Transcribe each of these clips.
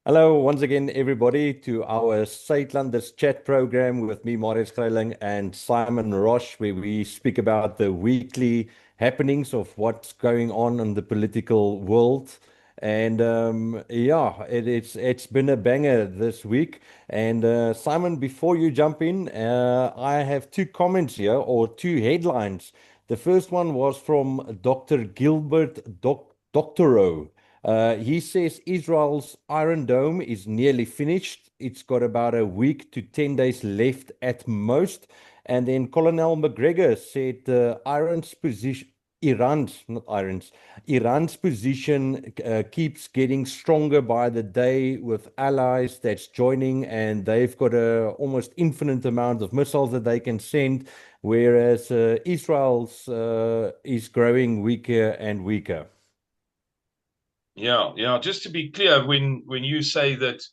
Hello, once again, everybody, to our Suidlanders chat program with me, Marius Greyling, and Simon Roche, where we speak about the weekly happenings of what's going on in the political world. And yeah, it's been a banger this week. And Simon, before you jump in, I have two comments here, or two headlines. The first one was from Dr. Gilbert Doctorow. He says Israel's Iron Dome is nearly finished. It's got about a week to 10 days left at most. And then Colonel McGregor said Iran's position, Iran's, not Iran's, Iran's position keeps getting stronger by the day with allies that's joining, and they've got a almost infinite amount of missiles that they can send, whereas Israel's is growing weaker and weaker. Yeah. Just to be clear, when you say that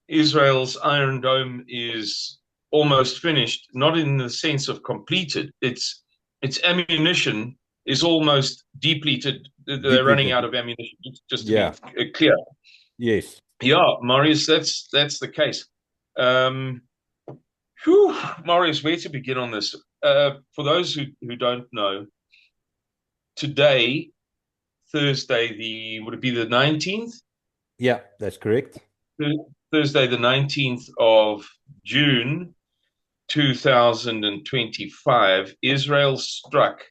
Israel's Iron Dome is almost finished, not in the sense of completed, its ammunition is almost depleted. They're running out Depleted. of ammunition. Just to be Yeah. clear. Yes. Yeah, Marius, that's the case. Um, Whew, Marius, where to begin on this? For those who don't know, today, Thursday, would it be the 19th? Yeah, that's correct. Thursday, the 19th of June, 2025, Israel struck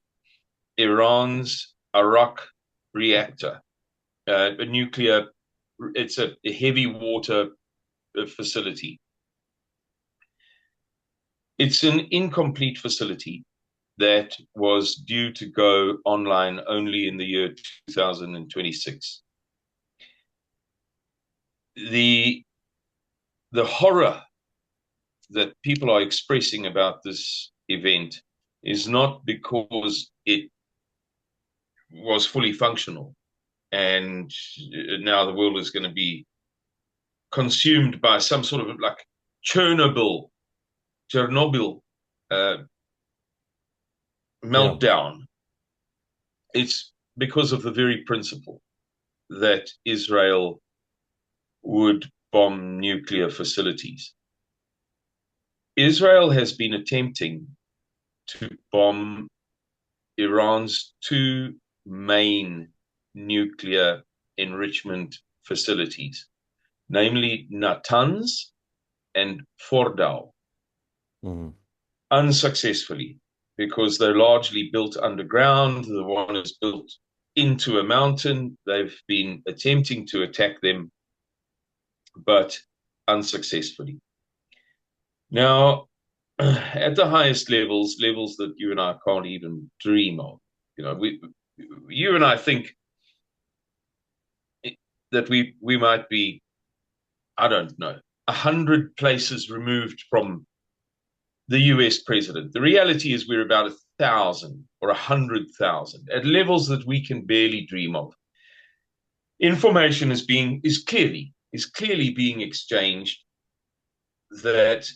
Iran's Arak reactor, a nuclear, it's a heavy water facility. It's an incomplete facility that was due to go online only in the year 2026. The horror that people are expressing about this event is not because it was fully functional and now the world is going to be consumed by some sort of like Chernobyl uh, Yeah. meltdown. It's because of the very principle that Israel would bomb nuclear facilities. Israel has been attempting to bomb Iran's two main nuclear enrichment facilities, namely Natanz and Fordow, Mhm. unsuccessfully because they're largely built underground. The one is built into a mountain. They've been attempting to attack them, but unsuccessfully. Now, at the highest levels, levels that you and I can't even dream of, you and I think that we might be, I don't know, 100 places removed from the US president. The reality is we're about 1,000 or 100,000 at levels that we can barely dream of. Information is clearly being exchanged that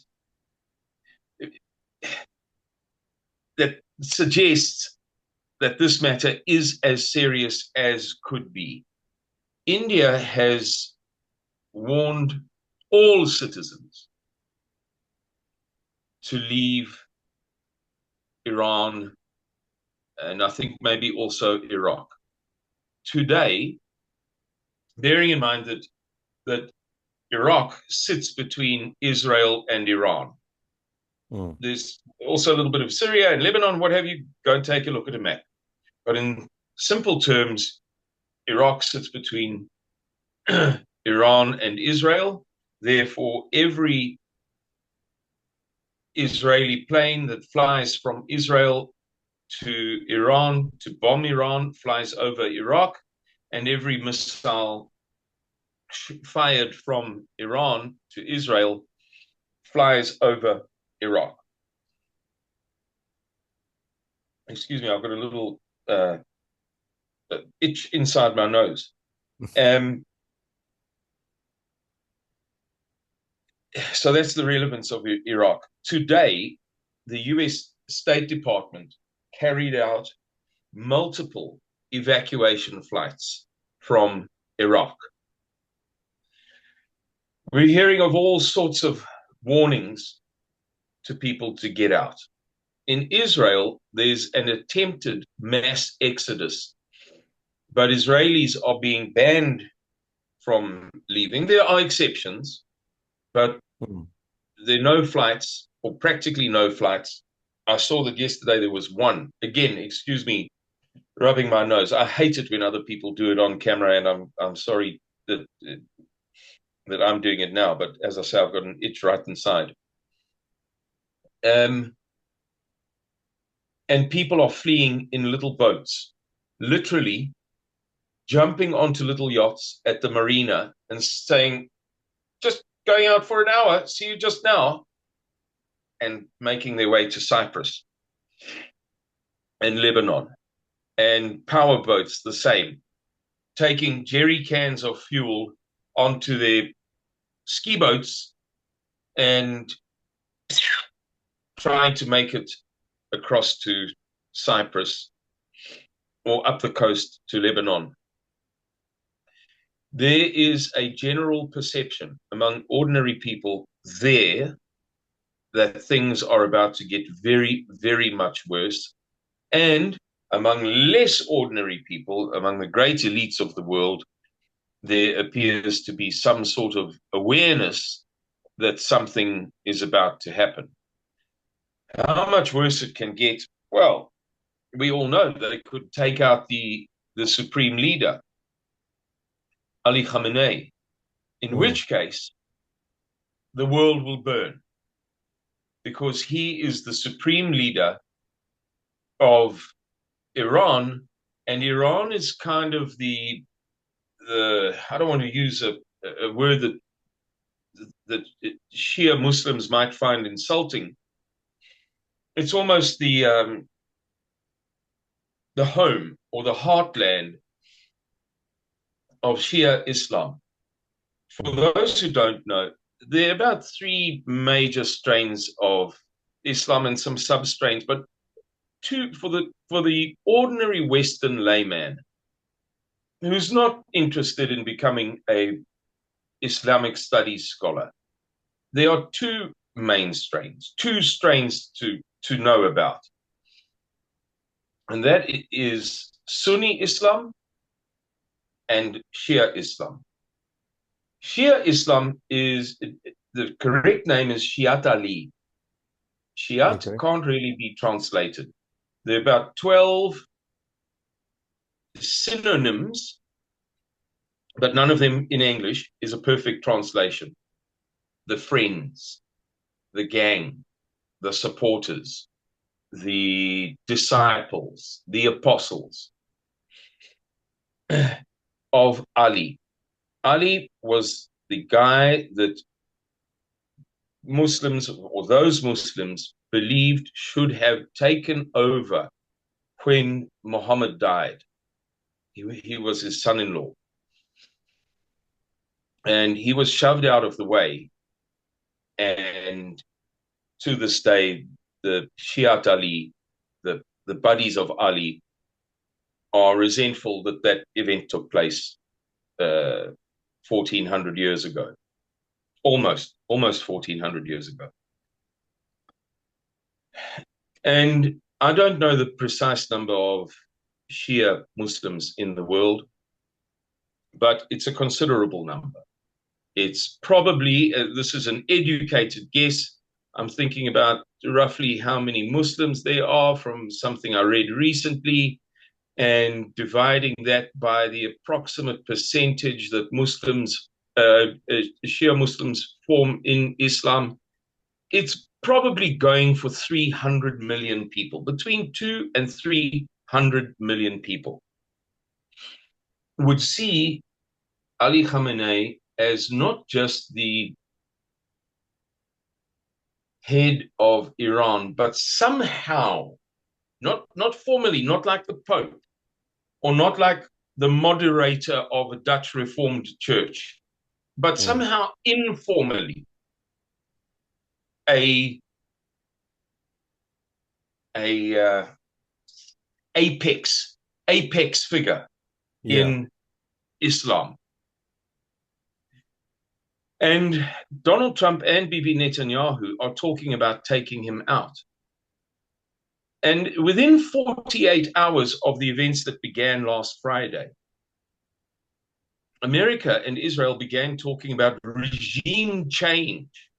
that suggests that this matter is as serious as could be. India has warned all citizens to leave Iran and I think maybe also Iraq. Today, bearing in mind that Iraq sits between Israel and Iran. Mm. There's also a little bit of Syria and Lebanon, what have you. Go and take a look at a map. But in simple terms, Iraq sits between Iran and Israel. Therefore, every Israeli plane that flies from Israel to Iran to bomb Iran flies over Iraq, and every missile fired from Iran to Israel flies over Iraq. Excuse me, I've got a little itch inside my nose. So that's the relevance of Iraq. Today, the US State Department carried out multiple evacuation flights from Iraq. We're hearing of all sorts of warnings to people to get out. In Israel, there's an attempted mass exodus, but Israelis are being banned from leaving. There are exceptions, but there are no flights, or practically no flights. I saw that yesterday there was one. Again, excuse me, rubbing my nose. I hate it when other people do it on camera, and I'm sorry that I'm doing it now. But as I say, I've got an itch right inside. And people are fleeing in little boats, literally jumping onto little yachts at the marina and saying, just going out for an hour, see you just now, and making their way to Cyprus and Lebanon. And power boats, the same, taking jerry cans of fuel onto their ski boats and trying to make it across to Cyprus or up the coast to Lebanon. There is a general perception among ordinary people there that things are about to get very, very much worse. And among less ordinary people, among the great elites of the world, there appears to be some sort of awareness that something is about to happen. How much worse it can get? Well, we all know that it could take out the supreme leader, Ali Khamenei, in which case the world will burn, because he is the supreme leader of Iran, and Iran is kind of the I don't want to use a word that Shia Muslims might find insulting. It's almost the home or the heartland of Shia Islam. For those who don't know, there are about 3 major strains of Islam and some sub-strains, but 2 for the ordinary Western layman who's not interested in becoming a Islamic studies scholar. There are 2 main strains, 2 strains to know about. And that is Sunni Islam and Shia Islam. Shia Islam is, the correct name is Shiat Ali. Shiat can't really be translated. There are about 12 synonyms, but none of them in English is a perfect translation. The friends, the gang, the supporters, the disciples, the apostles of Ali. Ali was the guy that Muslims, or those Muslims, believed should have taken over when Muhammad died. He was his son-in-law. And he was shoved out of the way. And to this day, the Shiat Ali, the buddies of Ali, are resentful that that event took place 1,400 years ago. Almost 1,400 years ago. And I don't know the precise number of Shia Muslims in the world, but it's a considerable number. It's probably, this is an educated guess, I'm thinking about roughly how many Muslims there are from something I read recently, and dividing that by the approximate percentage that Muslims, Shia Muslims form in Islam, it's probably going for 300 million people, between 2 and 300 million people would see Ali Khamenei as not just the head of Iran, but somehow, not formally, not like the Pope, or not like the moderator of a Dutch Reformed church, but somehow informally a apex figure in Islam. And Donald Trump and Bibi Netanyahu are talking about taking him out. And within 48 hours of the events that began last Friday, America and Israel began talking about regime change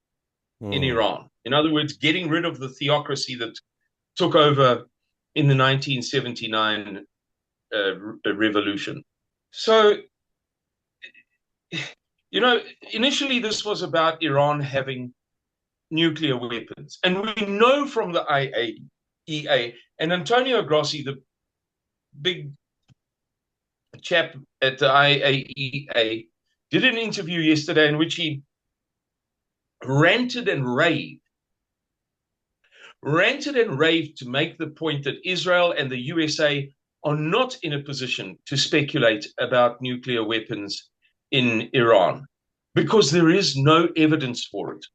in Iran. In other words, getting rid of the theocracy that took over in the 1979 revolution. So, you know, initially this was about Iran having nuclear weapons. And we know from the IAEA, and Antonio Grossi, the big chap at the IAEA, did an interview yesterday in which he ranted and raved to make the point that Israel and the USA are not in a position to speculate about nuclear weapons in Iran because there is no evidence for it.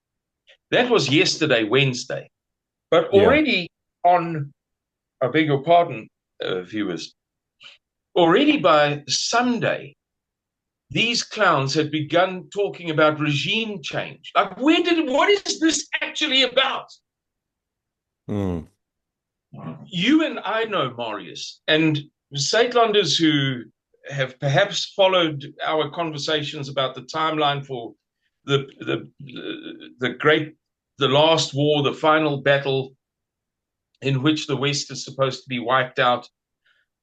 That was yesterday, Wednesday. But already on, I beg your pardon, viewers, already by Sunday, these clowns had begun talking about regime change. Like, what is this actually about? You and I know, Marius, and Suidlanders who have perhaps followed our conversations about the timeline for the last war, the final battle in which the West is supposed to be wiped out,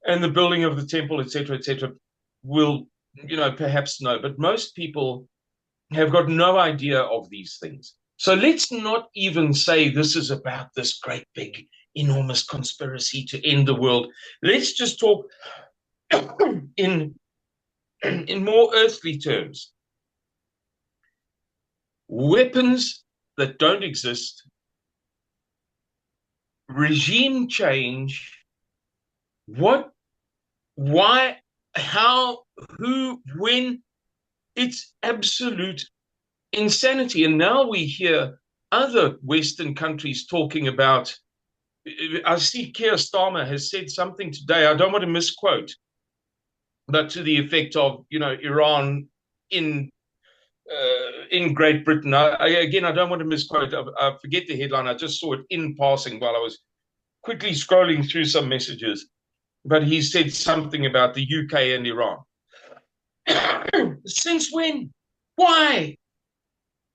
and the building of the temple, etc., will, perhaps know. But most people have got no idea of these things. So let's not even say this is about this great, big, enormous conspiracy to end the world. Let's just talk in more earthly terms. Weapons that don't exist, regime change, what, why, how, who, when? It's absolute insanity. And now we hear other Western countries talking about, I see Keir Starmer has said something today, I don't want to misquote, but to the effect of, Iran in Great Britain. I don't want to misquote. I forget the headline. I just saw it in passing while I was quickly scrolling through some messages. But he said something about the UK and Iran. Since when? Why?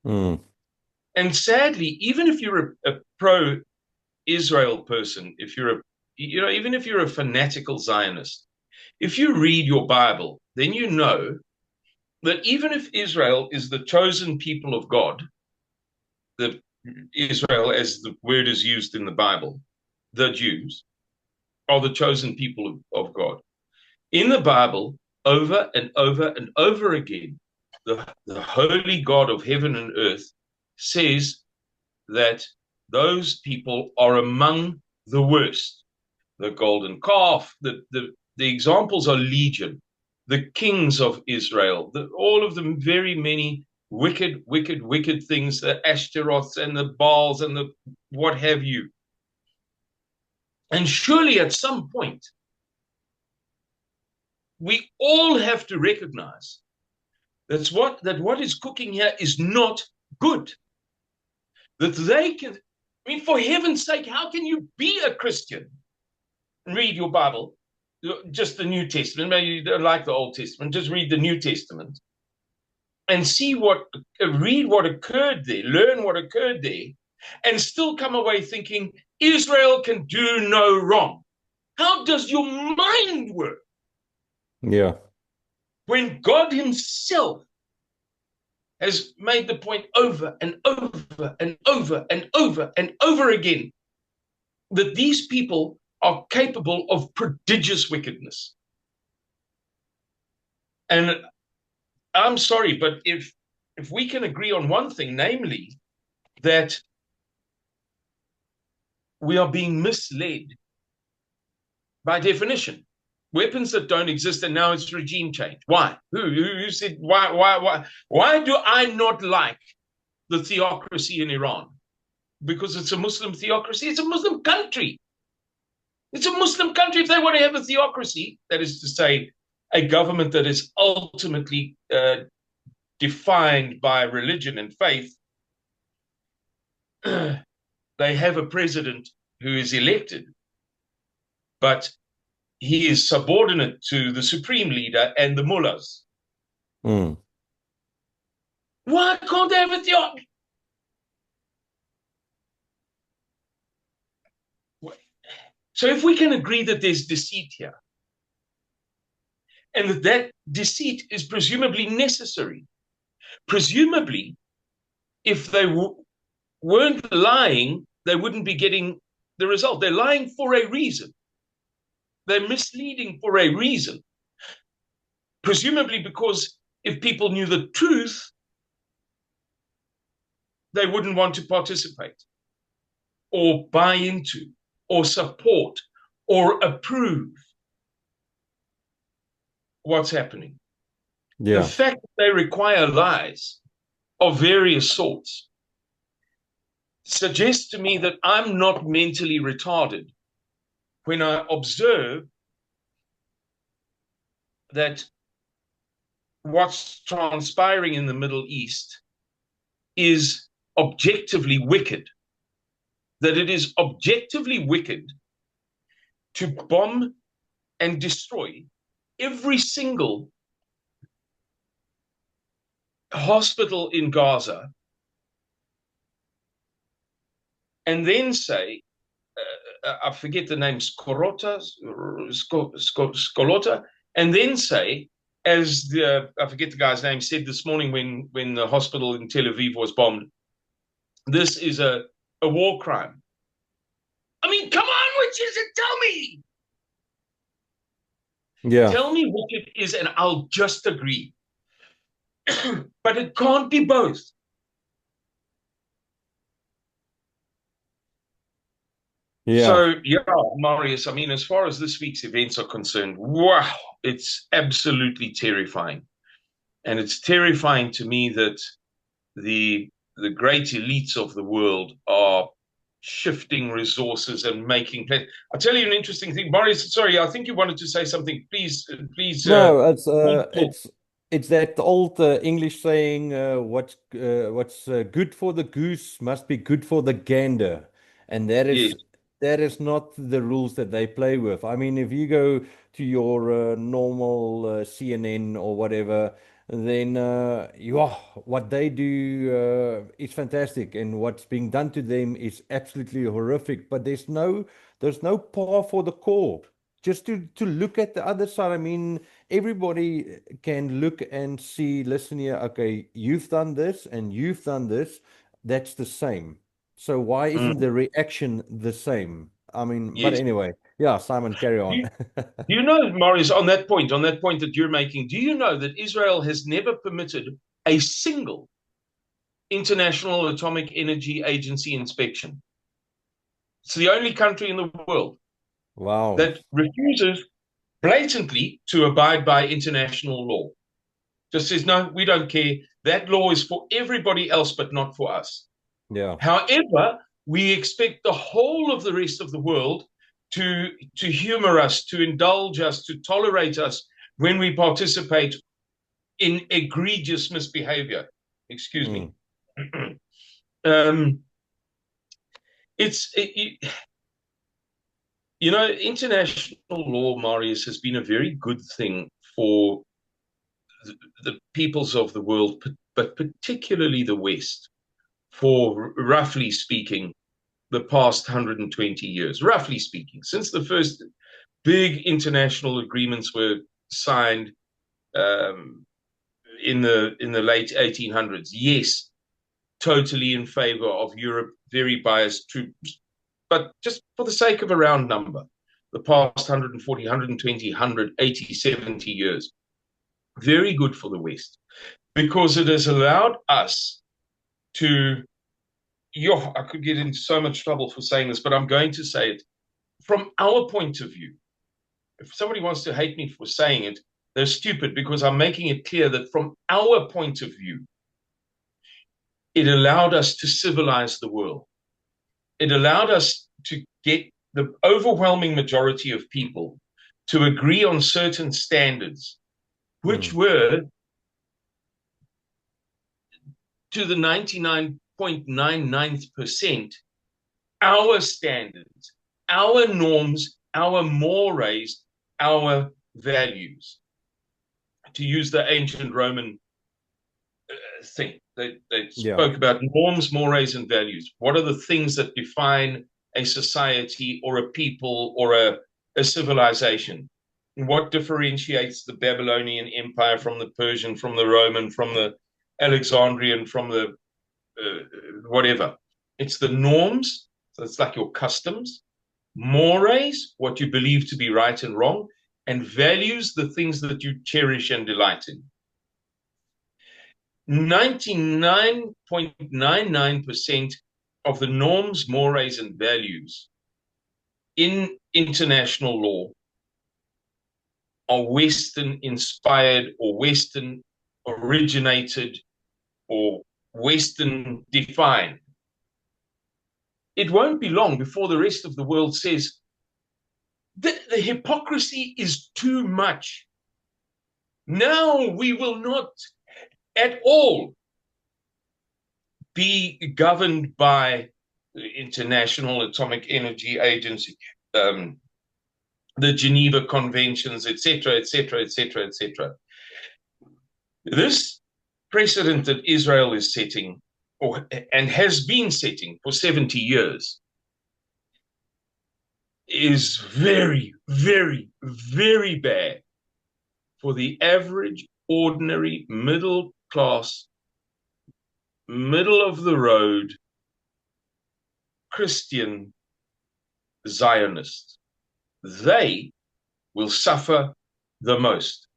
And sadly, even if you're a pro-Israel person, if you're even if you're a fanatical Zionist, if you read your Bible, then you know that even if Israel is the chosen people of God, the Israel, as the word is used in the Bible, the Jews are the chosen people of God. In the Bible, over and over and over again, the holy God of heaven and earth says that those people are among the worst. The golden calf, the examples are legion. The kings of Israel, all of them, very many wicked things, the Ashtaroths and the Baals and the what have you. And surely at some point, we all have to recognize that what is cooking here is not good. That they can, for heaven's sake, how can you be a Christian? Read your Bible, just the New Testament. Maybe you don't like the Old Testament, just read the New Testament and read what occurred there, learn what occurred there, and still come away thinking Israel can do no wrong. How does your mind work? Yeah. When God himself has made the point over and over and over and over and over again that these people are capable of prodigious wickedness. And I'm sorry, but if we can agree on one thing, namely that we are being misled by definition. Weapons that don't exist, and now it's regime change. Why? Who said why? Why do I not like the theocracy in Iran? Because it's a Muslim theocracy. It's a Muslim country. It's a Muslim country. If they want to have a theocracy, that is to say, a government that is ultimately defined by religion and faith, they have a president who is elected, but he is subordinate to the supreme leader and the mullahs. Mm. Why can't they have it the opposite? So if we can agree that there's deceit here, and that that deceit is presumably necessary, presumably, if they weren't lying, they wouldn't be getting the result. They're lying for a reason. They're misleading for a reason. Presumably because if people knew the truth, they wouldn't want to participate or buy into or support or approve what's happening. Yeah. The fact that they require lies of various sorts suggests to me that I'm not mentally retarded when I observe that what's transpiring in the Middle East is objectively wicked, that it is objectively wicked to bomb and destroy every single hospital in Gaza and then say, I forget the name, Skolota, and then say, as I forget the guy's name, said this morning when the hospital in Tel Aviv was bombed, this is a war crime. I mean, come on, which is it? Tell me. Yeah. Tell me what it is, and I'll just agree. But it can't be both. Yeah. So, yeah, Marius, I mean, as far as this week's events are concerned, wow, it's absolutely terrifying. And it's terrifying to me that the great elites of the world are shifting resources and making plans. I'll tell you an interesting thing. Marius, sorry, I think you wanted to say something. Please. No, it's that old English saying, what's good for the goose must be good for the gander, and Yes. that is not the rules that they play with. I mean, if you go to your normal CNN or whatever, then yeah, what they do is fantastic, and what's being done to them is absolutely horrific. But there's no par for the course. Just to look at the other side. I mean, everybody can look and see, listen here, okay, you've done this and you've done this. That's the same. So why isn't the reaction the same? I mean, but Yes. anyway, yeah, Simon, carry Do on. you, do you know, Marius, on that point that you're making, do you know that Israel has never permitted a single International Atomic Energy Agency inspection? It's the only country in the world Wow. that refuses blatantly to abide by international law. Just says, no, we don't care. That law is for everybody else, but not for us. Yeah. However, we expect the whole of the rest of the world to humor us, to indulge us, to tolerate us when we participate in egregious misbehavior. Excuse me. International law, Marius, has been a very good thing for the peoples of the world, but particularly the West, for roughly speaking, the past 120 years, roughly speaking, since the first big international agreements were signed in the late 1800s. Yes, totally in favor of Europe, very biased troops, but just for the sake of a round number, the past 140, 120, 180, 70 years, very good for the West, because it has allowed us to, I could get into so much trouble for saying this, but I'm going to say it. From our point of view, if somebody wants to hate me for saying it, they're stupid, because I'm making it clear that from our point of view, it allowed us to civilize the world. It allowed us to get the overwhelming majority of people to agree on certain standards, which were to the 99.99%, our standards, our norms, our mores, our values. To use the ancient Roman thing, they spoke about norms, mores, and values. What are the things that define a society or a people or a civilization? What differentiates the Babylonian Empire from the Persian, from the Roman, from the Alexandrian, from the whatever? It's the norms, so it's like your customs, mores, what you believe to be right and wrong, and values, the things that you cherish and delight in. 99.99% of the norms, mores, and values in international law are Western inspired or Western originated or Western defined. It won't be long before the rest of the world says the hypocrisy is too much. Now we will not at all be governed by the International Atomic Energy Agency, the Geneva Conventions, etc., etc., etc., etc. This precedent that Israel is setting, and has been setting for 70 years, is very, very, very bad for the average, ordinary, middle class, middle of the road Christian Zionists. They will suffer the most.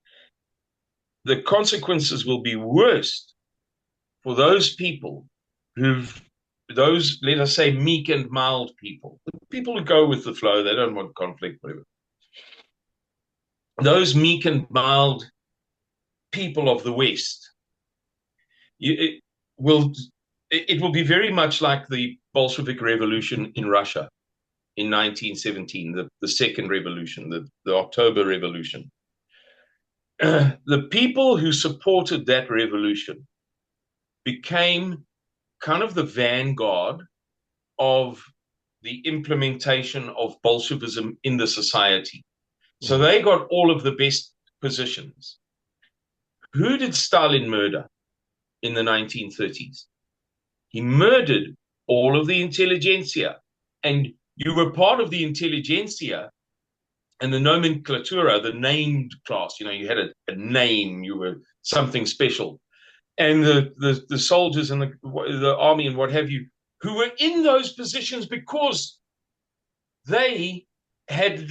The consequences will be worst for those people those, let us say, meek and mild people, the people who go with the flow, they don't want conflict, whatever. Those meek and mild people of the West, it will be very much like the Bolshevik Revolution in Russia in 1917, the second revolution, the October Revolution. The people who supported that revolution became kind of the vanguard of the implementation of Bolshevism in the society. So they got all of the best positions. Who did Stalin murder in the 1930s? He murdered all of the intelligentsia. And you were part of the intelligentsia and the nomenclatura, the named class. You know, you had a name, you were something special. And the soldiers and the army and what have you, who were in those positions because they had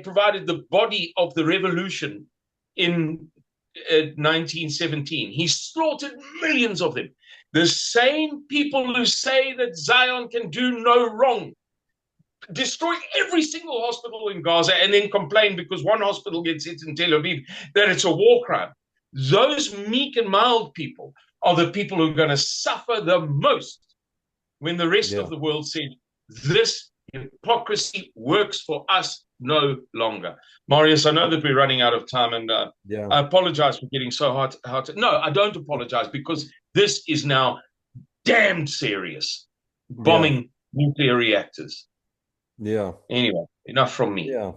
provided the body of the revolution in 1917. He slaughtered millions of them. The same people who say that Zion can do no wrong, destroy every single hospital in Gaza and then complain because one hospital gets hit in Tel Aviv that it's a war crime. Those meek and mild people are the people who are going to suffer the most when the rest of the world said, this hypocrisy works for us no longer. Marius, I know that we're running out of time, and I apologize for getting so hard. No, I don't apologize, because this is now damned serious. Bombing nuclear reactors. Yeah. Anyway, enough from me. Yeah.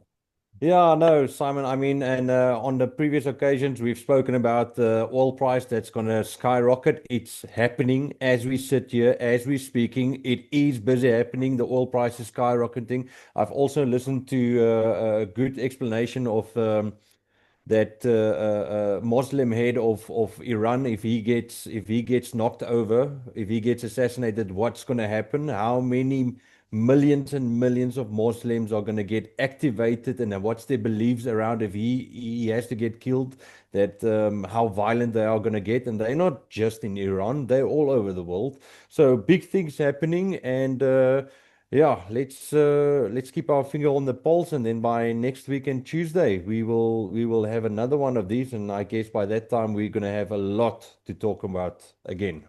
Yeah, no, Simon, I mean, and on the previous occasions, we've spoken about the oil price that's going to skyrocket. It's happening as we sit here, as we're speaking. It is busy happening. The oil price is skyrocketing. I've also listened to a good explanation of that Muslim head of Iran, if he gets knocked over, if he gets assassinated, what's going to happen? How many millions and millions of Muslims are going to get activated, and what's their beliefs around if he has to get killed, that how violent they are going to get. And they're not just in Iran, they're all over the world. So big things happening, and let's keep our finger on the pulse, and then by next weekend, Tuesday, we will have another one of these, and I guess by that time we're going to have a lot to talk about again.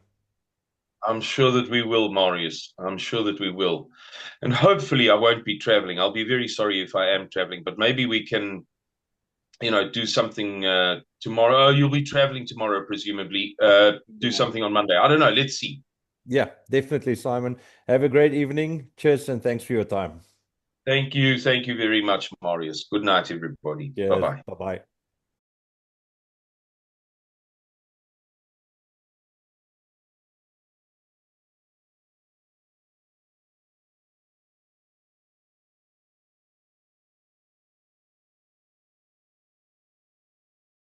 I'm sure that we will, Marius. I'm sure that we will. And hopefully I won't be traveling. I'll be very sorry if I am traveling, but maybe we can do something tomorrow. Oh, you'll be traveling tomorrow, presumably. Do something on Monday. I don't know. Let's see. Yeah, definitely, Simon. Have a great evening. Cheers, and thanks for your time. Thank you. Thank you very much, Marius. Good night, everybody. Bye Cheers. bye. Bye-bye.